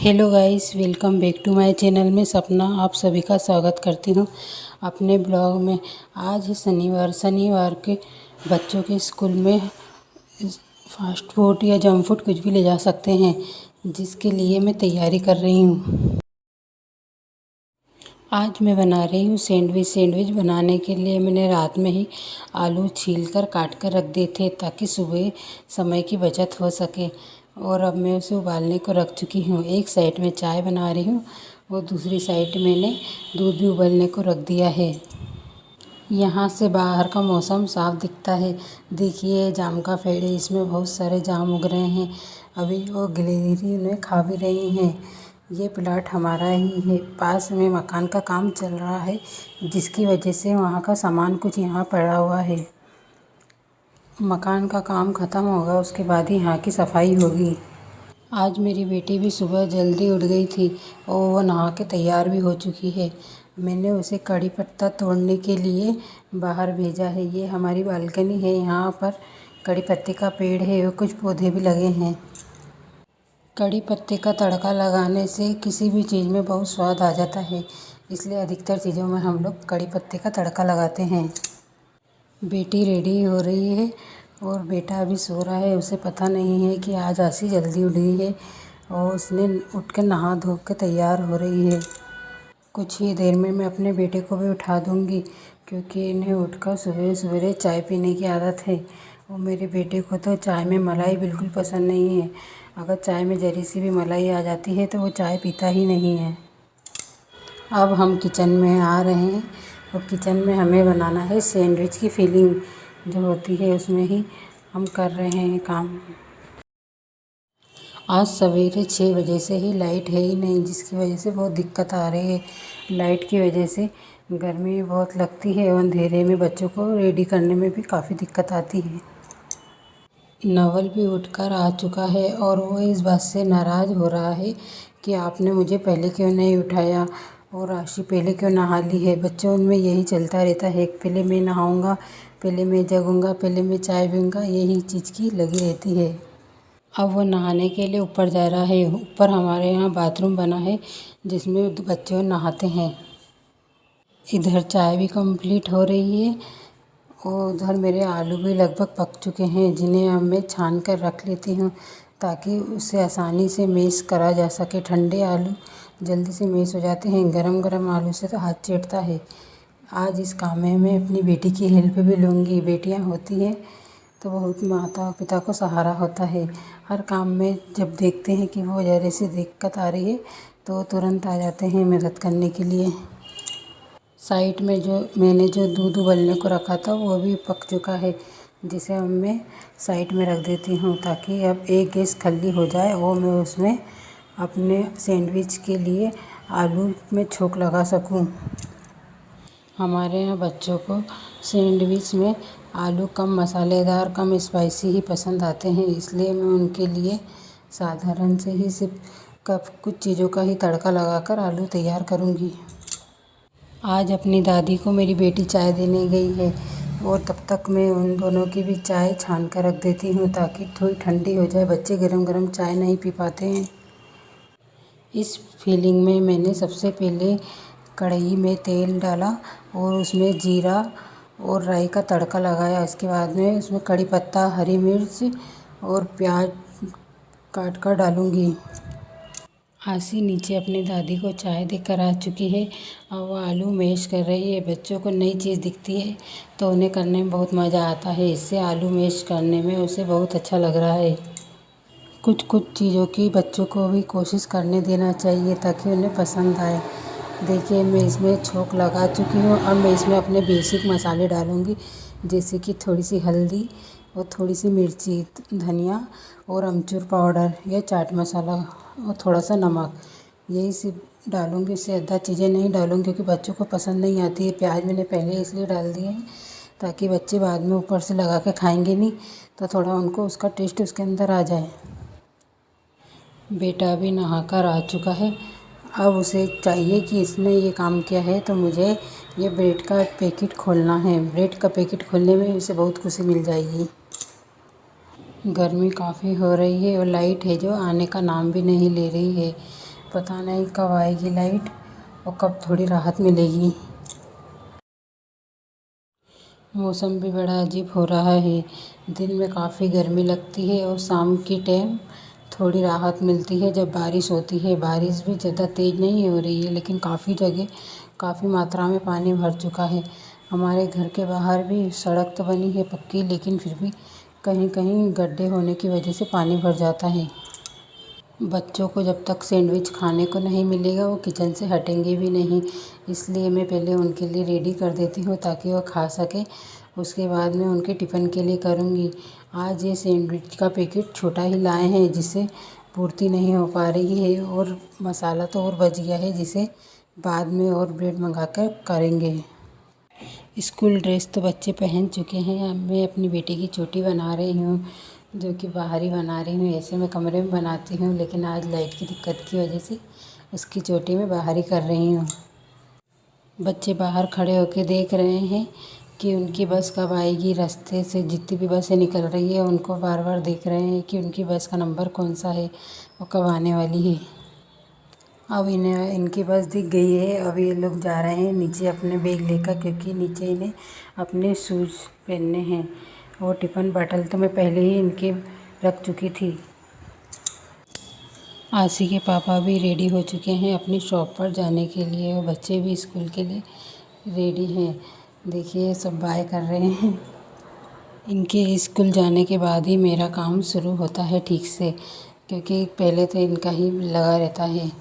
Hello guys, welcome back to my channel में सपना आप सभी का स्वागत करती हूँ अपने ब्लॉग में। आज है शनिवार के बच्चों के स्कूल में फास्ट फूड या जंक फूड कुछ भी ले जा सकते हैं, जिसके लिए मैं तैयारी कर रही हूँ। आज मैं बना रही हूँ सैंडविच बनाने के लिए मैंने रात में ही आलू छील कर काट कर रख दिए थे, ताकि सुबह समय की बचत हो सके। और अब मैं उसे उबालने को रख चुकी हूँ। एक साइड में चाय बना रही हूँ और दूसरी साइड मैंने दूध भी उबलने को रख दिया है। यहाँ से बाहर का मौसम साफ दिखता है। देखिए जाम का पेड़ है, इसमें बहुत सारे जाम उग रहे हैं। अभी वो गिलहरी उन्हें खा भी रही हैं। ये प्लाट हमारा ही है। पास में मकान का काम चल रहा है, जिसकी वजह से वहाँ का सामान कुछ यहाँ पड़ा हुआ है। मकान का काम ख़त्म होगा, उसके बाद ही यहाँ की सफाई होगी। आज मेरी बेटी भी सुबह जल्दी उठ गई थी और वो नहा के तैयार भी हो चुकी है। मैंने उसे कड़ी पत्ता तोड़ने के लिए बाहर भेजा है। ये हमारी बालकनी है, यहाँ पर कड़ी पत्ते का पेड़ है और कुछ पौधे भी लगे हैं। कड़ी पत्ते का तड़का लगाने से किसी भी चीज़ में बहुत स्वाद आ जाता है, इसलिए अधिकतर चीज़ों में हम लोग कड़ी पत्ते का तड़का लगाते हैं। बेटी रेडी हो रही है और बेटा अभी सो रहा है। उसे पता नहीं है कि आज आशी जल्दी उठ गई है और उसने उठ कर नहा धो के तैयार हो रही है। कुछ ही देर में मैं अपने बेटे को भी उठा दूंगी, क्योंकि इन्हें उठकर सुबह सवेरे चाय पीने की आदत है। और मेरे बेटे को तो चाय में मलाई बिल्कुल पसंद नहीं है। अगर चाय में ज़री सी भी मलाई आ जाती है तो वो चाय पीता ही नहीं है। अब हम किचन में आ रहे हैं और किचन में हमें बनाना है सैंडविच की फिलिंग जो होती है, उसमें ही हम कर रहे हैं काम। आज सवेरे 6 बजे से ही लाइट है ही नहीं, जिसकी वजह से बहुत दिक्कत आ रही है। लाइट की वजह से गर्मी बहुत लगती है और अंधेरे में बच्चों को रेडी करने में भी काफ़ी दिक्कत आती है। नवल भी उठकर आ चुका है और वो इस बात से नाराज़ हो रहा है कि आपने मुझे पहले क्यों नहीं उठाया और आशी पहले क्यों नहा ली है। बच्चों में यही चलता रहता है, पहले मैं नहाऊंगा, पहले मैं जगूंगा, पहले मैं चाय पीऊँगा, यही चीज़ की लगी रहती है। अब वो नहाने के लिए ऊपर जा रहा है। ऊपर हमारे यहाँ बाथरूम बना है, जिसमें बच्चे नहाते हैं। इधर चाय भी कंप्लीट हो रही है और उधर मेरे आलू भी लगभग पक चुके हैं, जिन्हें अब मैं छान कर रख लेती हूँ, ताकि उसे आसानी से मैश करा जा सके। ठंडे आलू जल्दी से मैश हो जाते हैं, गरम गरम आलू से तो हाथ चेटता है। आज इस काम में मैं अपनी बेटी की हेल्प भी लूँगी। बेटियाँ होती हैं तो बहुत माता पिता को सहारा होता है। हर काम में जब देखते हैं कि वो ज़रा सी दिक्कत आ रही है तो तुरंत आ जाते हैं मदद करने के लिए। साइड में मैंने जो दूध उबलने को रखा था वो भी पक चुका है, जिसे अब मैं साइड में रख देती हूँ, ताकि अब एक गैस खाली हो जाए और मैं उसमें अपने सैंडविच के लिए आलू में छोंक लगा सकूँ। हमारे यहाँ बच्चों को सैंडविच में आलू कम मसालेदार, कम स्पाइसी ही पसंद आते हैं, इसलिए मैं उनके लिए साधारण से ही सिर्फ कुछ चीज़ों का ही तड़का लगाकर आलू तैयार करूँगी। आज अपनी दादी को मेरी बेटी चाय देने गई है और तब तक मैं उन दोनों की भी चाय छान कर रख देती हूँ, ताकि थोड़ी ठंडी हो जाए। बच्चे गरम गरम चाय नहीं पी पाते हैं। इस फीलिंग में मैंने सबसे पहले कढ़ाई में तेल डाला और उसमें जीरा और राई का तड़का लगाया। इसके बाद में उसमें कड़ी पत्ता, हरी मिर्च और प्याज काट कर डालूँगी। आशी नीचे अपनी दादी को चाय देकर आ चुकी है और वो आलू मैश कर रही है। बच्चों को नई चीज़ दिखती है तो उन्हें करने में बहुत मज़ा आता है। इससे आलू मैश करने में उसे बहुत अच्छा लग रहा है। कुछ कुछ चीज़ों की बच्चों को भी कोशिश करने देना चाहिए, ताकि उन्हें पसंद आए। देखिए मैं इसमें छोंक लगा चुकी हूँ। अब मैं इसमें अपने बेसिक मसाले डालूँगी, जैसे कि थोड़ी सी हल्दी और थोड़ी सी मिर्ची, धनिया और अमचूर पाउडर या चाट मसाला और थोड़ा सा नमक, यही सब डालूँगी। इससे ज़्यादा चीज़ें नहीं डालूँगी, क्योंकि बच्चों को पसंद नहीं आती है। प्याज मैंने पहले इसलिए डाल दिए हैं ताकि बच्चे बाद में ऊपर से लगा के खाएंगे नहीं, तो थोड़ा उनको उसका टेस्ट उसके अंदर आ जाए। बेटा भी नहाकर आ चुका है। अब उसे चाहिए कि इसने ये काम किया है तो मुझे ये ब्रेड का पैकेट खोलना है। ब्रेड का पैकेट खोलने में उसे बहुत खुशी मिल जाएगी। गर्मी काफ़ी हो रही है और लाइट है जो आने का नाम भी नहीं ले रही है। पता नहीं कब आएगी लाइट और कब थोड़ी राहत मिलेगी। मौसम भी बड़ा अजीब हो रहा है। दिन में काफ़ी गर्मी लगती है और शाम के टाइम थोड़ी राहत मिलती है जब बारिश होती है। बारिश भी ज़्यादा तेज़ नहीं हो रही है, लेकिन काफ़ी जगह काफ़ी मात्रा में पानी भर चुका है। हमारे घर के बाहर भी सड़क तो बनी है पक्की, लेकिन फिर भी कहीं कहीं गड्ढे होने की वजह से पानी भर जाता है। बच्चों को जब तक सैंडविच खाने को नहीं मिलेगा वो किचन से हटेंगे भी नहीं, इसलिए मैं पहले उनके लिए रेडी कर देती हूँ ताकि वो खा सके। उसके बाद में उनके टिफ़िन के लिए करूँगी। आज ये सैंडविच का पैकेट छोटा ही लाए हैं जिससे पूर्ति नहीं हो पा रही है, और मसाला तो और बच गया है जिसे बाद में और ब्रेड मंगा कर करेंगे। स्कूल ड्रेस तो बच्चे पहन चुके हैं। अब मैं अपनी बेटी की चोटी बना रही हूँ, जो कि बाहर ही बना रही हूँ। ऐसे मैं कमरे में बनाती हूँ, लेकिन आज लाइट की दिक्कत की वजह से उसकी चोटी मैं बाहर ही कर रही हूँ। बच्चे बाहर खड़े होकर देख रहे हैं कि उनकी बस कब आएगी। रास्ते से जितनी भी बसें निकल रही है उनको बार बार देख रहे हैं कि उनकी बस का नंबर कौन सा है और कब आने वाली है। अब इन्हें इनकी बस दिख गई है। अब ये लोग जा रहे हैं नीचे अपने बैग लेकर, क्योंकि नीचे इन्हें अपने शूज़ पहनने हैं। और टिफ़िन बॉटल तो मैं पहले ही इनके रख चुकी थी। आशी के पापा भी रेडी हो चुके हैं अपनी शॉप पर जाने के लिए, और बच्चे भी स्कूल के लिए रेडी हैं। देखिए सब बाय कर रहे हैं। इनके स्कूल जाने के बाद ही मेरा काम शुरू होता है ठीक से, क्योंकि पहले तो इनका ही लगा रहता है।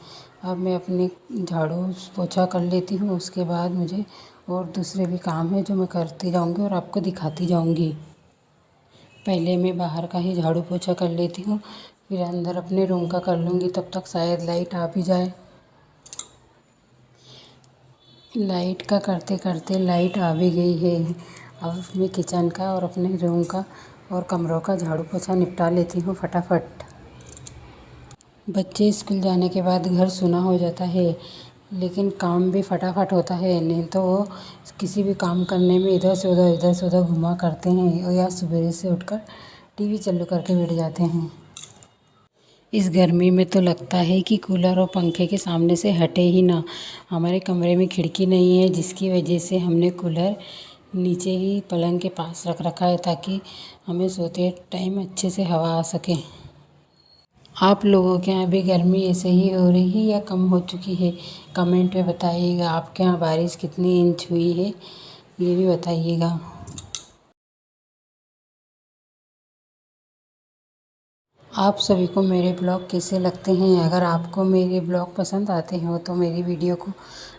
अब मैं अपने झाड़ू पोछा कर लेती हूँ, उसके बाद मुझे और दूसरे भी काम है जो मैं करती जाऊँगी और आपको दिखाती जाऊँगी। पहले मैं बाहर का ही झाड़ू पोछा कर लेती हूँ, फिर अंदर अपने रूम का कर लूँगी। तब तक शायद लाइट आ भी जाए। लाइट का करते करते लाइट आ भी गई है। अब मैं किचन का और अपने रूम का और कमरों का झाड़ू पोछा निपटा लेती हूँ फटाफट। बच्चे स्कूल जाने के बाद घर सूना हो जाता है, लेकिन काम भी फटाफट होता है। नहीं तो वो किसी भी काम करने में इधर से उधर घुमा करते हैं, और या सवेरे से उठकर टीवी चालू करके बैठ जाते हैं। इस गर्मी में तो लगता है कि कूलर और पंखे के सामने से हटे ही ना। हमारे कमरे में खिड़की नहीं है, जिसकी वजह से हमने कूलर नीचे ही पलंग के पास रख रखा है ताकि हमें सोते टाइम अच्छे से हवा आ सके। आप लोगों के यहाँ भी गर्मी ऐसे ही हो रही है या कम हो चुकी है? कमेंट में बताइएगा। आपके यहाँ बारिश कितनी इंच हुई है ये भी बताइएगा। आप सभी को मेरे ब्लॉग कैसे लगते हैं? अगर आपको मेरे ब्लॉग पसंद आते हो तो मेरी वीडियो को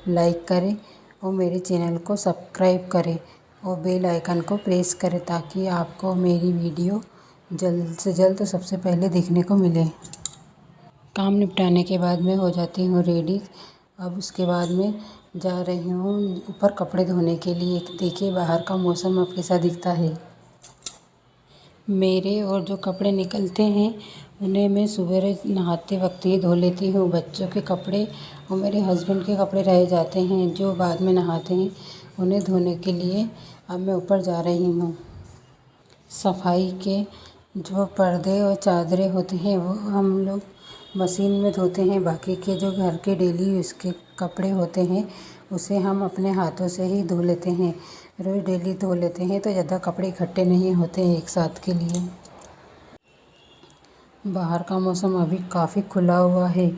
लाइक करें और मेरे चैनल को सब्सक्राइब करें और बेल आइकन को प्रेस करें, ताकि आपको मेरी वीडियो जल्द से जल्द सबसे पहले देखने को मिले। काम निपटाने के बाद मैं हो जाती हूँ रेडी। अब उसके बाद में जा रही हूँ ऊपर कपड़े धोने के लिए। देखिए बाहर का मौसम अब कैसा दिखता है। मेरे और जो कपड़े निकलते हैं उन्हें मैं सुबह नहाते वक्त ही धो लेती हूँ। बच्चों के कपड़े और मेरे हस्बैंड के कपड़े रह जाते हैं जो बाद में नहाते हैं, उन्हें धोने के लिए अब मैं ऊपर जा रही हूँ। सफाई के जो पर्दे और चादरें होती हैं वो हम लोग मशीन में धोते हैं। बाकी के जो घर के डेली यूज़ के कपड़े होते हैं उसे हम अपने हाथों से ही धो लेते हैं। रोज़ डेली धो लेते हैं तो ज़्यादा कपड़े इकट्ठे नहीं होते हैं एक साथ के लिए। बाहर का मौसम अभी काफ़ी खुला हुआ है,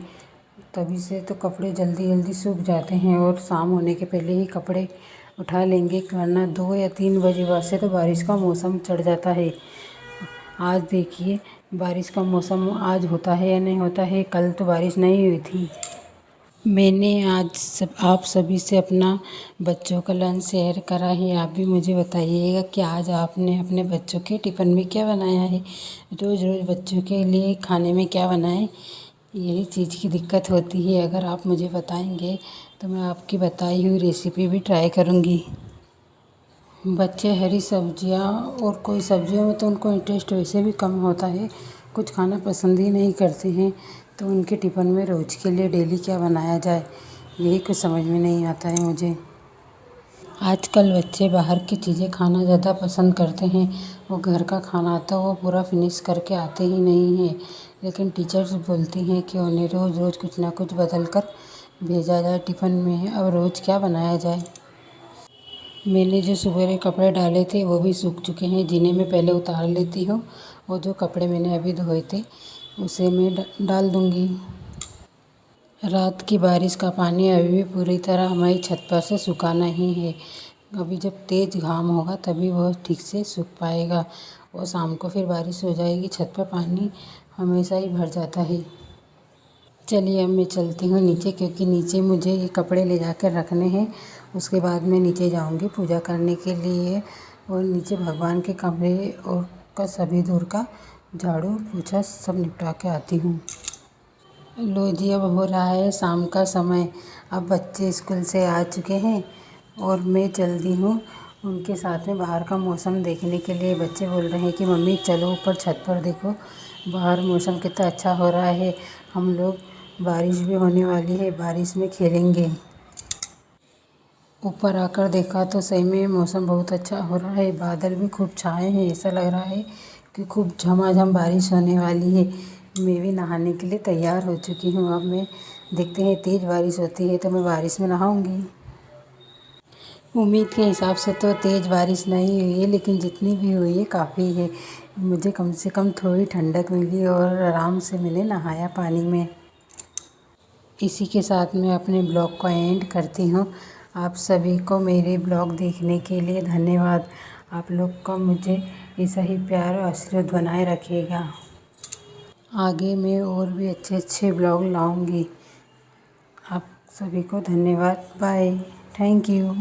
तभी से तो कपड़े जल्दी जल्दी सूख जाते हैं, और शाम होने के पहले ही कपड़े उठा लेंगे, वरना 2 या 3 बजे बाद से तो बारिश का मौसम चढ़ जाता है। आज देखिए बारिश का मौसम आज होता है या नहीं होता है। कल तो बारिश नहीं हुई थी। मैंने आज आप सभी से अपना बच्चों का लंच शेयर करा है। आप भी मुझे बताइएगा कि आज आपने अपने बच्चों के टिफ़िन में क्या बनाया है। रोज़ रोज़ बच्चों के लिए खाने में क्या बनाएं, यही चीज़ की दिक्कत होती है। अगर आप मुझे बताएंगे तो मैं आपकी बताई हुई रेसिपी भी ट्राई करूँगी। बच्चे हरी सब्जियां और कोई सब्जियों में तो उनको इंटरेस्ट वैसे भी कम होता है, कुछ खाना पसंद ही नहीं करते हैं। तो उनके टिफ़िन में रोज़ के लिए डेली क्या बनाया जाए, यही कुछ समझ में नहीं आता है मुझे। आजकल बच्चे बाहर की चीज़ें खाना ज़्यादा पसंद करते हैं। वो घर का खाना तो वो पूरा फिनिश करके आते ही नहीं हैं। लेकिन टीचर्स बोलती हैं कि उन्हें रोज़ रोज़ कुछ ना कुछ बदल कर भेजा जाए टिफ़िन में। अब रोज़ क्या बनाया जाए। मैंने जो सुबह कपड़े डाले थे वो भी सूख चुके हैं, जिन्हें मैं पहले उतार लेती हूँ। और जो कपड़े मैंने अभी धोए थे उसे मैं डाल दूँगी। रात की बारिश का पानी अभी भी पूरी तरह हमारी छत पर से सूखा नहीं है। अभी जब तेज़ घाम होगा तभी वह ठीक से सूख पाएगा और शाम को फिर बारिश हो जाएगी। छत पर पानी हमेशा ही भर जाता है। चलिए अब मैं चलती हूँ नीचे, क्योंकि नीचे मुझे ये कपड़े ले जाकर रखने हैं। उसके बाद मैं नीचे जाऊँगी पूजा करने के लिए और नीचे भगवान के कमरे और का सभी दूर का झाड़ू पोछा सब निपटा के आती हूँ। लो जी, अब हो रहा है शाम का समय। अब बच्चे स्कूल से आ चुके हैं और मैं चल दी हूँ उनके साथ में बाहर का मौसम देखने के लिए। बच्चे बोल रहे हैं कि मम्मी चलो ऊपर छत पर देखो, बाहर मौसम कितना अच्छा हो रहा है। हम लोग बारिश भी होने वाली है, बारिश में खेलेंगे। ऊपर आकर देखा तो सही में मौसम बहुत अच्छा हो रहा है। बादल भी खूब छाए हैं, ऐसा लग रहा है कि खूब झमाझम बारिश होने वाली है। मैं भी नहाने के लिए तैयार हो चुकी हूँ। अब मैं देखते हैं तेज़ बारिश होती है तो मैं बारिश में नहाऊँगी। उम्मीद के हिसाब से तो तेज़ बारिश नहीं हुई है, लेकिन जितनी भी हुई है काफ़ी है। मुझे कम से कम थोड़ी ठंडक मिली और आराम से मैंने नहाया पानी में। इसी के साथ मैं अपने ब्लॉग को एंड करती हूँ। आप सभी को मेरे ब्लॉग देखने के लिए धन्यवाद। आप लोग का मुझे ऐसा ही प्यार और आशीर्वाद बनाए रखिएगा। आगे मैं और भी अच्छे अच्छे ब्लॉग लाऊंगी। आप सभी को धन्यवाद। बाय। Thank you.